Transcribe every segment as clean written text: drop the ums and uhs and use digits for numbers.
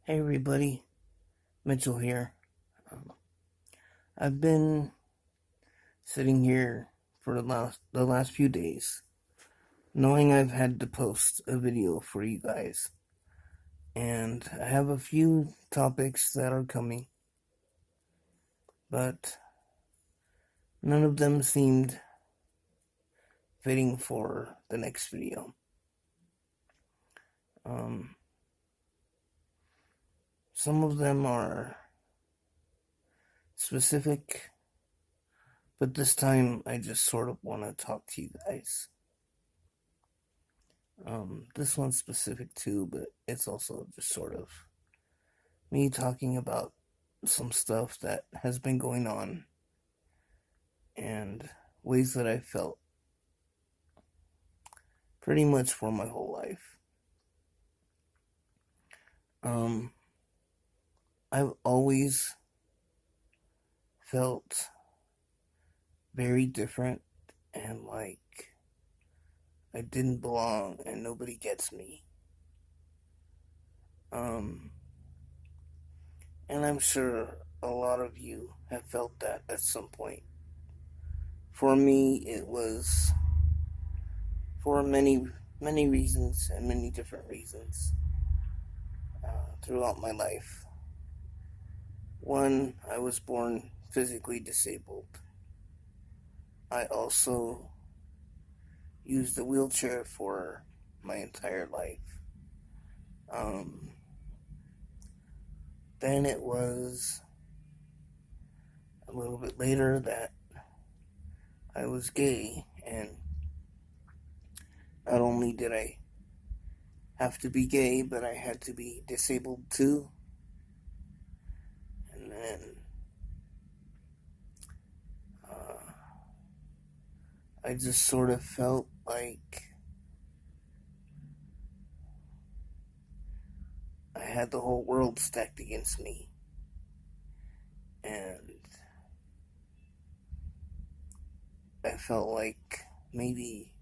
Hey everybody, Mitchell here. Um, I've been sitting here for the last few days, knowing I've had to post a video for you guys, and I have a few topics that are coming, but none of them seemed fitting for the next video. Um, some of them are specific, but this time I just sort of want to talk to you guys. This one's specific too, but it's also just sort of me talking about some stuff that has been going on and ways that I felt pretty much for my whole life. Um, I've always felt very different and like I didn't belong and nobody gets me. Um, and I'm sure a lot of you have felt that at some point. For me, it was for many reasons and many different reasons throughout my life. One, I was born physically disabled. I also used a wheelchair for my entire life. Um, then it was a little bit later that I was gay, and not only did I have to be gay, but I had to be disabled too. And then uh, I just sort of felt like I had the whole world stacked against me. And I felt like maybe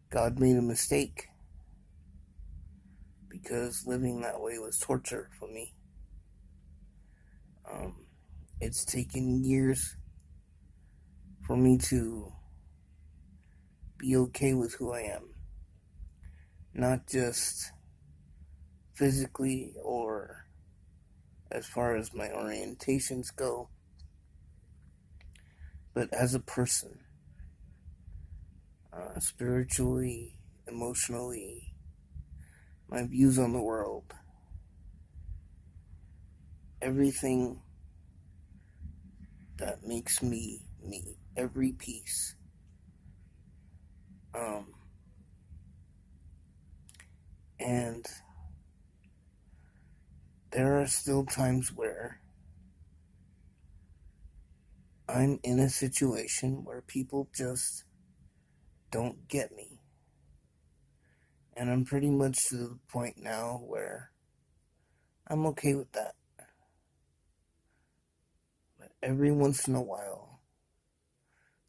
God made a mistake because living that way was torture for me. Um, it's taken years for me to be okay with who I am, not just physically or as far as my orientations go, but as a person, spiritually, emotionally, my views on the world, everything that makes me me, every piece. Um, and there are still times where I'm in a situation where people just don't get me. And I'm pretty much to the point now where I'm okay with that. But every once in a while,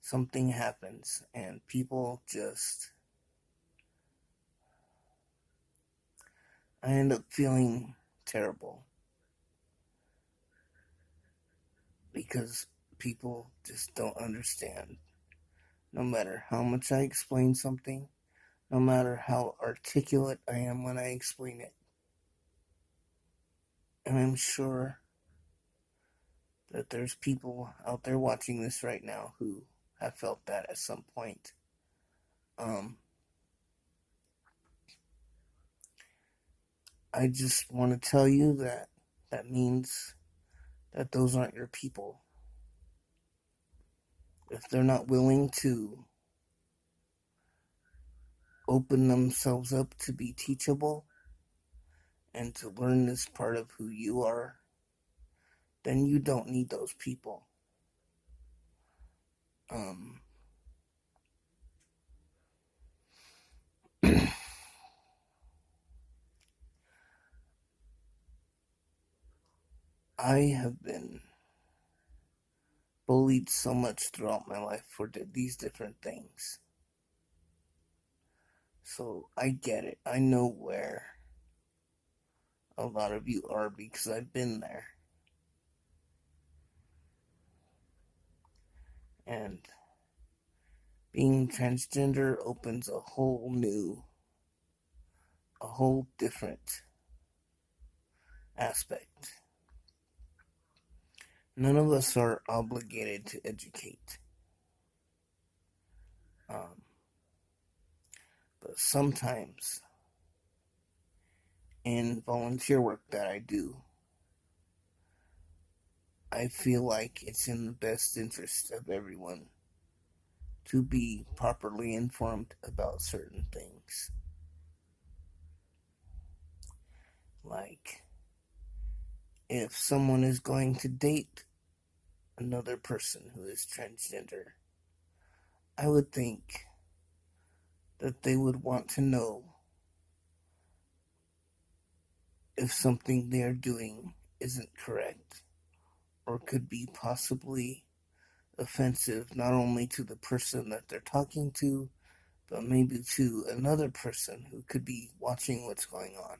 something happens and people just. I end up feeling terrible because people just don't understand. No matter how much I explain something, no matter how articulate I am when I explain it. And I'm sure that there's people out there watching this right now who have felt that at some point. Um, I just want to tell you that that means that those aren't your people. If they're not willing to open themselves up to be teachable and to learn this part of who you are, then you don't need those people. Um, I have been bullied so much throughout my life for these different things. So I get it. I know where a lot of you are because I've been there. And being transgender opens a whole different aspect. None of us are obligated to educate. But sometimes in volunteer work that I do, I feel like it's in the best interest of everyone to be properly informed about certain things. Like, if someone is going to date another person who is transgender, I would think that they would want to know if something they are doing isn't correct or could be possibly offensive not only to the person that they're talking to, but maybe to another person who could be watching what's going on.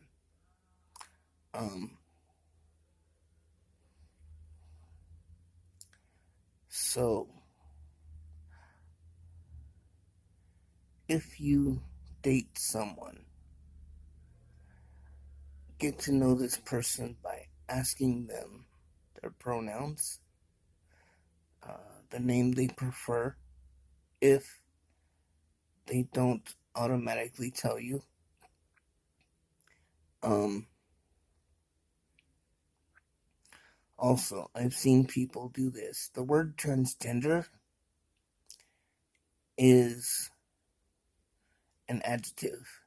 So, if you date someone, get to know this person by asking them their pronouns, the name they prefer, if they don't automatically tell you. Also, I've seen people do this. The word transgender is an adjective.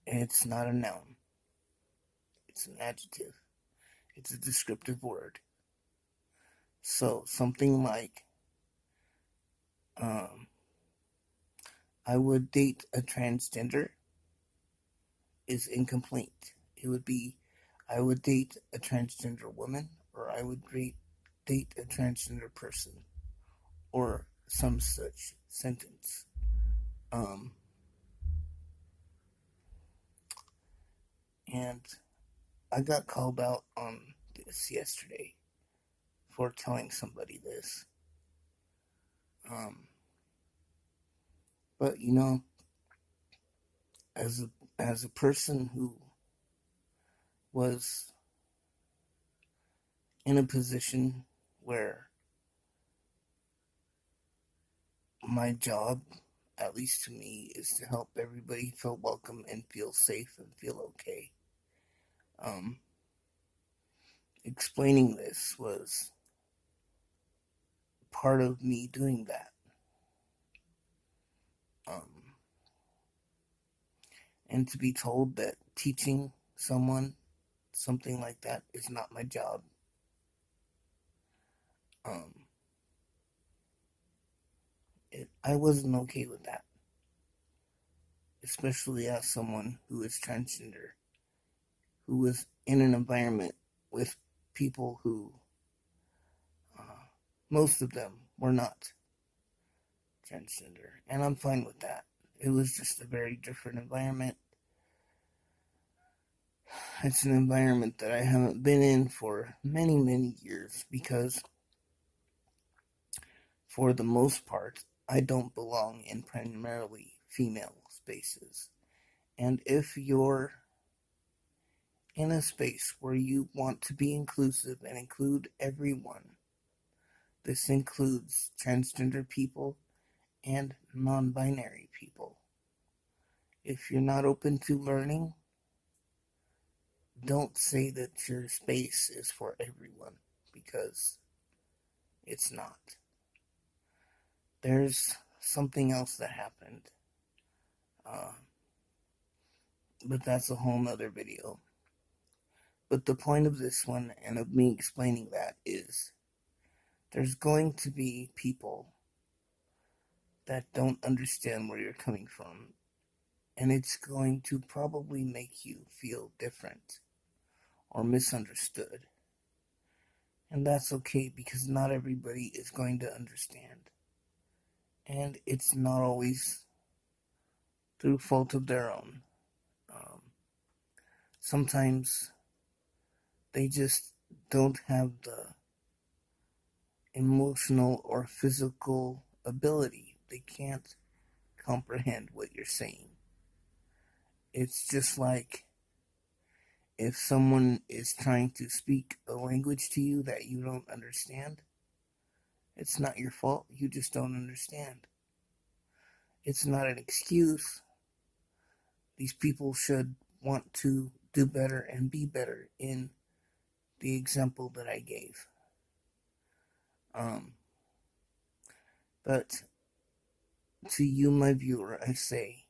It's not a noun. It's an adjective. It's a descriptive word. So something like, I would date a transgender is incomplete. It would be, I would date a transgender woman, or I would date a transgender person, or some such sentence. And I got called out on this yesterday for telling somebody this. But you know, as a person who was in a position where my job, at least to me, is to help everybody feel welcome and feel safe and feel okay. Explaining this was part of me doing that. And to be told that teaching someone something like that is not my job, I wasn't okay with that. Especially as someone who is transgender, who was in an environment with people who, most of them were not transgender. And I'm fine with that. It was just a very different environment. It's an environment that I haven't been in for many, many years because, for the most part, I don't belong in primarily female spaces. And if you're in a space where you want to be inclusive and include everyone, this includes transgender people and non binary people. If you're not open to learning, don't say that your space is for everyone, because it's not. There's something else that happened, but that's a whole nother video. But the point of this one, and of me explaining that, is there's going to be people that don't understand where you're coming from, and it's going to probably make you feel different or misunderstood. And that's okay, because not everybody is going to understand. And it's not always through fault of their own. sometimes they just don't have the emotional or physical ability. They can't comprehend what you're saying. It's just like if someone is trying to speak a language to you that you don't understand, it's not your fault. You just don't understand. It's not an excuse. These people should want to do better and be better in the example that I gave. Um, but to you, my viewer, I say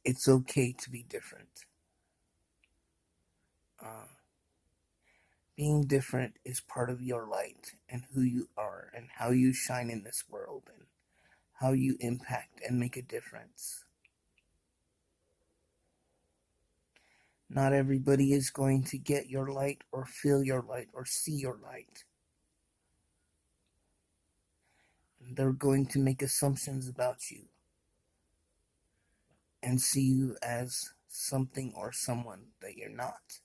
it's okay to be different. Uh, Being different is part of your light and who you are and how you shine in this world and how you impact and make a difference. Not everybody is going to get your light or feel your light or see your light. They're going to make assumptions about you and see you as something or someone that you're not.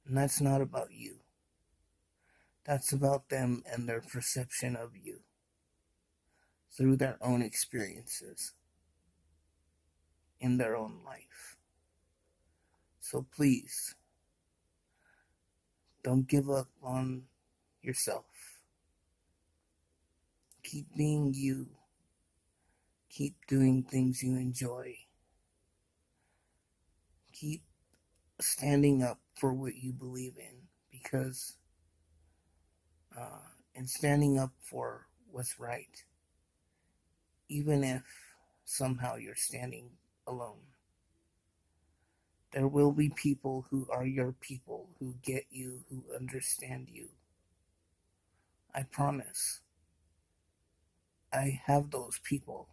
And that's not about you. That's about them and their perception of you through their own experiences in their own life. So please, don't give up on yourself. Keep being you. Keep doing things you enjoy. Keep standing up for what you believe in, because and standing up for what's right, even if somehow you're standing alone. There will be people who are your people, who get you, who understand you. I promise. I have those people.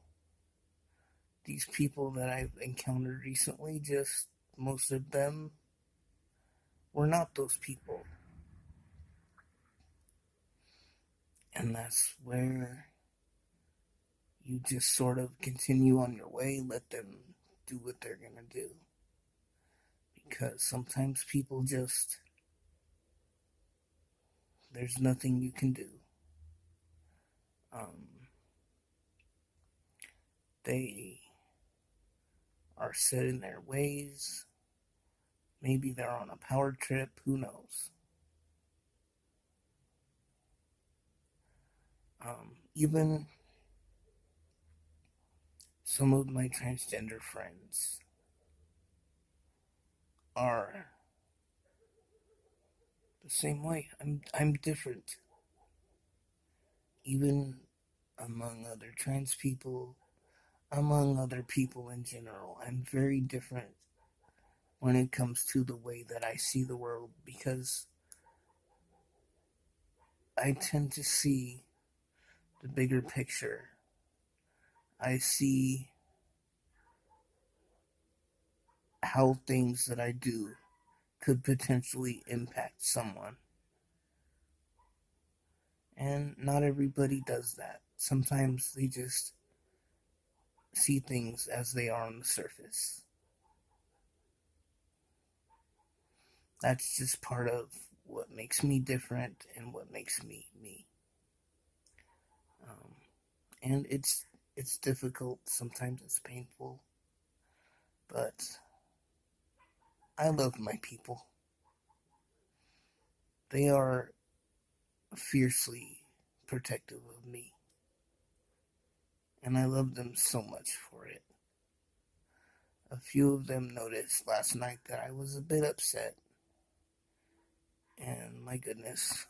These people that I've encountered recently, just most of them were not those people. And that's where you just sort of continue on your way, let them do what they're going to do. Because sometimes people just, there's nothing you can do. They are set in their ways. Maybe they're on a power trip, who knows? Even some of my transgender friends are the same way. I'm different. Even among other trans people, among other people in general, I'm very different when it comes to the way that I see the world, because I tend to see the bigger picture. I see how things that I do could potentially impact someone. And not everybody does that. Sometimes they just see things as they are on the surface. That's just part of what makes me different and what makes me me. And it's difficult. Sometimes it's painful, but I love my people. They are fiercely protective of me, and I love them so much for it. A few of them noticed last night that I was a bit upset, and my goodness,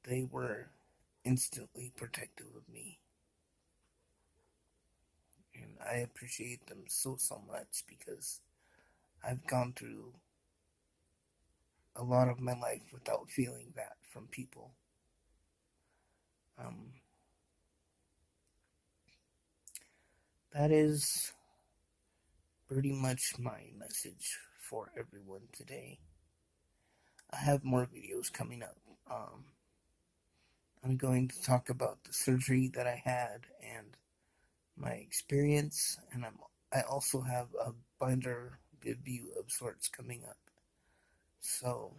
they were instantly protective of me. And I appreciate them so much, because I've gone through a lot of my life without feeling that from people. That is pretty much my message for everyone today. I have more videos coming up. I'm going to talk about the surgery that I had and my experience, and I also have a binder review of sorts coming up. So,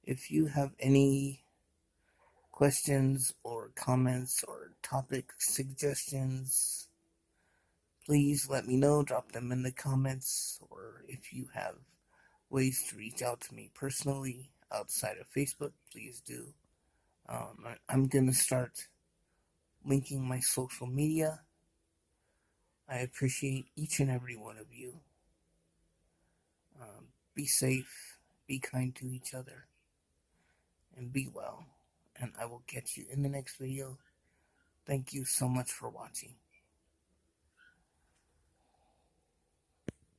if you have any questions or comments or topic suggestions, please let me know. Drop them in the comments, or if you have ways to reach out to me personally outside of Facebook, please do. I'm going to start linking my social media. I appreciate each and every one of you. Be safe, be kind to each other, and be well. And I will catch you in the next video. Thank you so much for watching.